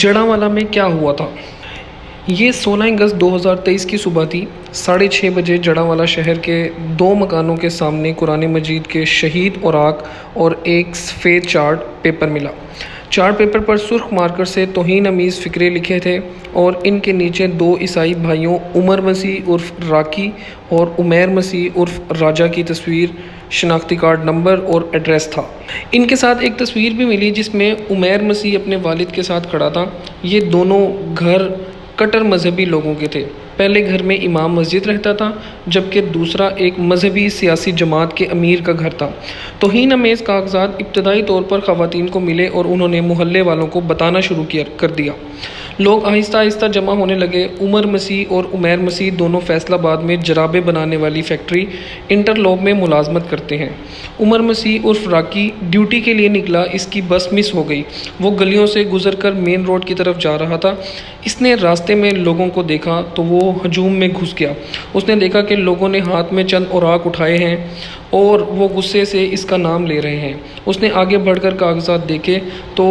جڑاوالا میں کیا ہوا تھا؟ یہ 16 اگست 2023 کی صبح تھی۔ 6:30 بجے جڑاوالا شہر کے 2 مکانوں کے سامنے قرآن مجید کے شہید اوراق اور ایک سفید چارٹ پیپر ملا۔ چارٹ پیپر پر سرخ مارکر سے توہین آمیز فقرے لکھے تھے اور ان کے نیچے 2 عیسائی بھائیوں عمر مسیح عرف راکی اور عمیر مسیح عرف راجہ کی تصویر، شناختی کارڈ نمبر اور ایڈریس تھا۔ ان کے ساتھ ایک تصویر بھی ملی جس میں عمیر مسیح اپنے والد کے ساتھ کھڑا تھا۔ یہ دونوں گھر کٹر مذہبی لوگوں کے تھے۔ پہلے گھر میں امام مسجد رہتا تھا جبکہ دوسرا ایک مذہبی سیاسی جماعت کے امیر کا گھر تھا۔ توہین آمیز کاغذات ابتدائی طور پر خواتین کو ملے اور انہوں نے محلے والوں کو بتانا شروع کر دیا۔ لوگ آہستہ آہستہ جمع ہونے لگے۔ عمر مسیح اور عمیر مسیح دونوں فیصل آباد میں جرابے بنانے والی فیکٹری انٹرلوک میں ملازمت کرتے ہیں۔ عمر مسیح عرف راکی ڈیوٹی کے لیے نکلا، اس کی بس مس ہو گئی۔ وہ گلیوں سے گزر کر مین روڈ کی طرف جا رہا تھا۔ اس نے راستے میں لوگوں کو دیکھا تو وہ ہجوم میں گھس گیا۔ اس نے دیکھا کہ لوگوں نے ہاتھ میں چند اوراق اٹھائے ہیں اور وہ غصے سے اس کا نام لے رہے ہیں۔ اس نے آگے بڑھ کر کاغذات دیکھے تو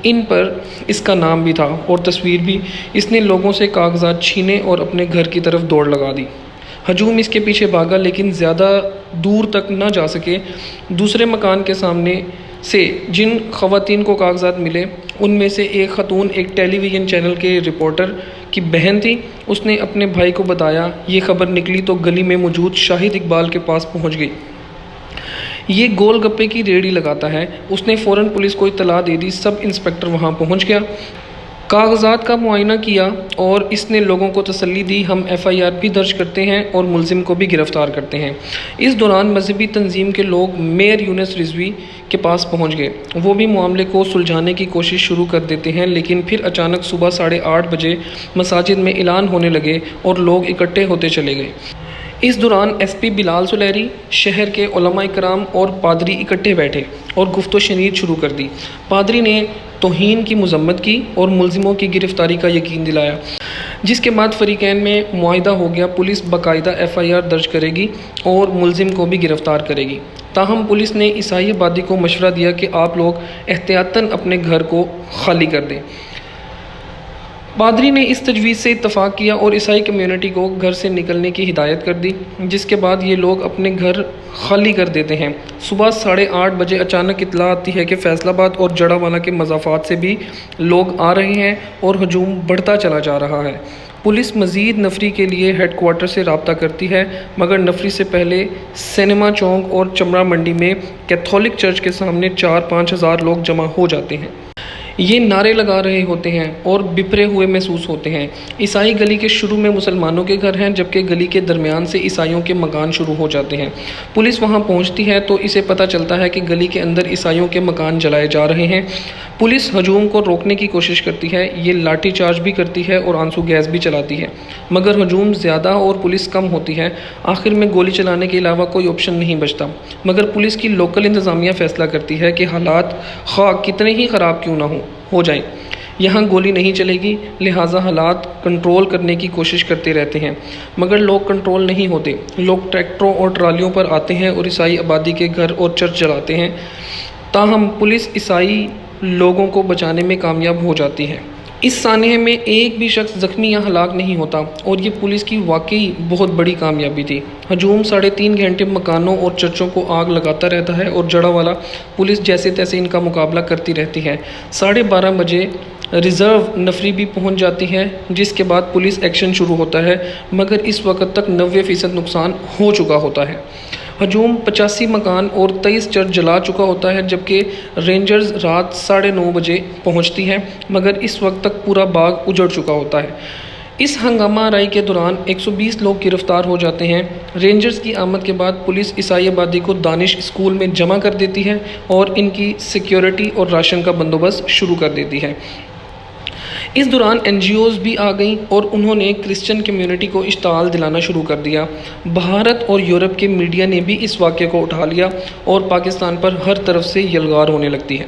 ان پر اس کا نام بھی تھا اور تصویر بھی۔ اس نے لوگوں سے کاغذات چھینے اور اپنے گھر کی طرف دوڑ لگا دی۔ ہجوم اس کے پیچھے بھاگا لیکن زیادہ دور تک نہ جا سکے۔ دوسرے مکان کے سامنے سے جن خواتین کو کاغذات ملے ان میں سے ایک خاتون ایک ٹیلی ویژن چینل کے رپورٹر کی بہن تھی۔ اس نے اپنے بھائی کو بتایا۔ یہ خبر نکلی تو گلی میں موجود شاہد اقبال کے پاس پہنچ گئی۔ یہ گول گپے کی ریہڑی لگاتا ہے۔ اس نے فوراً پولیس کو اطلاع دے دی۔ سب انسپکٹر وہاں پہنچ گیا، کاغذات کا معائنہ کیا اور اس نے لوگوں کو تسلی دی، ہم FIR بھی درج کرتے ہیں اور ملزم کو بھی گرفتار کرتے ہیں۔ اس دوران مذہبی تنظیم کے لوگ میئر یونس رضوی کے پاس پہنچ گئے۔ وہ بھی معاملے کو سلجھانے کی کوشش شروع کر دیتے ہیں لیکن پھر اچانک صبح 8:30 بجے مساجد میں اعلان ہونے لگے اور لوگ اکٹھے ہوتے چلے گئے۔ اس دوران SP بلال سلیری، شہر کے علماء کرام اور پادری اکٹھے بیٹھے اور گفت و شنید شروع کر دی۔ پادری نے توہین کی مذمت کی اور ملزموں کی گرفتاری کا یقین دلایا، جس کے بعد فریقین میں معاہدہ ہو گیا۔ پولیس باقاعدہ FIR درج کرے گی اور ملزم کو بھی گرفتار کرے گی۔ تاہم پولیس نے عیسائی آبادی کو مشورہ دیا کہ آپ لوگ احتیاطاً اپنے گھر کو خالی کر دیں۔ پادری نے اس تجویز سے اتفاق کیا اور عیسائی کمیونٹی کو گھر سے نکلنے کی ہدایت کر دی، جس کے بعد یہ لوگ اپنے گھر خالی کر دیتے ہیں۔ صبح 8:30 بجے اچانک اطلاع آتی ہے کہ فیصل آباد اور جڑاوالا کے مضافات سے بھی لوگ آ رہے ہیں اور ہجوم بڑھتا چلا جا رہا ہے۔ پولیس مزید نفری کے لیے ہیڈ کوارٹر سے رابطہ کرتی ہے مگر نفری سے پہلے سنیما چوک اور چمڑا منڈی میں کیتھولک چرچ کے سامنے 4-5 ہزار لوگ جمع ہو جاتے ہیں۔ یہ نعرے لگا رہے ہوتے ہیں اور بپھرے ہوئے محسوس ہوتے ہیں۔ عیسائی گلی کے شروع میں مسلمانوں کے گھر ہیں جبکہ گلی کے درمیان سے عیسائیوں کے مکان شروع ہو جاتے ہیں۔ پولیس وہاں پہنچتی ہے تو اسے پتہ چلتا ہے کہ گلی کے اندر عیسائیوں کے مکان جلائے جا رہے ہیں۔ پولیس ہجوم کو روکنے کی کوشش کرتی ہے، یہ لاٹھی چارج بھی کرتی ہے اور آنسو گیس بھی چلاتی ہے مگر ہجوم زیادہ اور پولیس کم ہوتی ہے۔ آخر میں گولی چلانے کے علاوہ کوئی آپشن نہیں بچتا مگر پولیس کی لوکل انتظامیہ فیصلہ کرتی ہے کہ حالات خواہ کتنے ہی خراب کیوں نہ ہو جائیں، یہاں گولی نہیں چلے گی، لہٰذا حالات کنٹرول کرنے کی کوشش کرتے رہتے ہیں مگر لوگ کنٹرول نہیں ہوتے۔ لوگ ٹریکٹروں اور ٹرالیوں پر آتے ہیں اور عیسائی آبادی کے گھر اور چرچ جلاتے ہیں۔ تاہم پولیس عیسائی لوگوں کو بچانے میں کامیاب ہو جاتی ہے۔ اس سانحے میں ایک بھی شخص زخمی یا ہلاک نہیں ہوتا اور یہ پولیس کی واقعی بہت بڑی کامیابی تھی۔ ہجوم 3.5 گھنٹے مکانوں اور چرچوں کو آگ لگاتا رہتا ہے اور جڑاوالا پولیس جیسے تیسے ان کا مقابلہ کرتی رہتی ہے۔ 12:30 بجے ریزرو نفری بھی پہنچ جاتی ہے جس کے بعد پولیس ایکشن شروع ہوتا ہے مگر اس وقت تک 90% نقصان ہو چکا ہوتا ہے۔ ہجوم 85 مکان اور 23 چرچ جلا چکا ہوتا ہے جبکہ رینجرز رات 9:30 بجے پہنچتی ہے مگر اس وقت تک پورا باغ اجڑ چکا ہوتا ہے۔ اس ہنگامہ آرائی کے دوران 120 لوگ گرفتار ہو جاتے ہیں۔ رینجرز کی آمد کے بعد پولیس عیسائی آبادی کو دانش اسکول میں جمع کر دیتی ہے اور ان کی سیکیورٹی اور راشن کا بندوبست شروع کر دیتی ہے۔ اس دوران NGOز بھی آ گئیں اور انہوں نے کرسچن کمیونٹی کو اشتعال دلانا شروع کر دیا۔ بھارت اور یورپ کے میڈیا نے بھی اس واقعے کو اٹھا لیا اور پاکستان پر ہر طرف سے یلغار ہونے لگتی ہے۔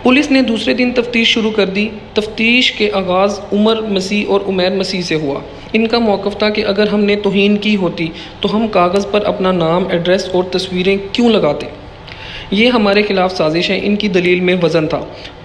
پولیس نے دوسرے دن تفتیش شروع کر دی۔ تفتیش کے آغاز عمر مسیح اور عمیر مسیح سے ہوا۔ ان کا موقف تھا کہ اگر ہم نے توہین کی ہوتی تو ہم کاغذ پر اپنا نام، ایڈریس اور تصویریں کیوں لگاتے؟ یہ ہمارے خلاف سازش ہے، ان کی دلیل میں وزن تھا۔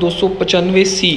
295C,